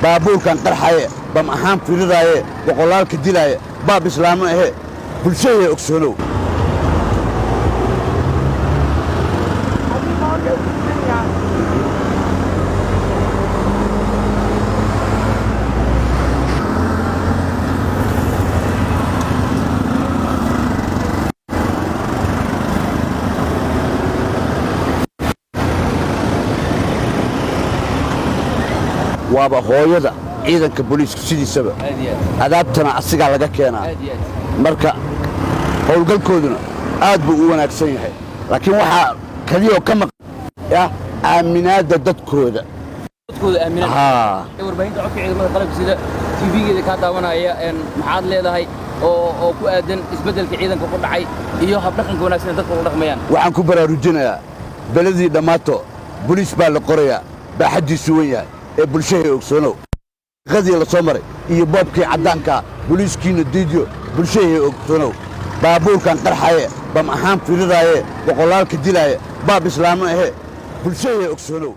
baabuurkan qarxaye bam ahaan firidaaye boqolaalka dilaaye baab islaamo ahe bulshada ogsoonow waaba hooyada ciidanka booliiska sidiisaba adaabtana asigaa laga keenaa marka howlgalkooduna aad buu u wanaagsan yahay laakiin waxaa kaliyoo ka maqan aaminaadda dadkooda warbaahinta codka ciidamada qalabka sida tv-geeda kaa daawanaya maxaad leedahay oo ku aadan isbeddelka ciidanka ku dhacay iyo habdhaqanka wanaagsan dadka u dhaqmayaan waxaan ku baraarujinayaa beladii dhammaato boliis baa la qorayaa baaxaddiisu wen yahay ee bulshada ogsoonow qadii la soo maray iyo boobkii caddaanka boliiskiina diidyo bulshada ogsoonow baabuurkan qarxaye bam ahaan firidaaye boqolaalka dilaaye baab islaamo ahe bulshada ogsoonow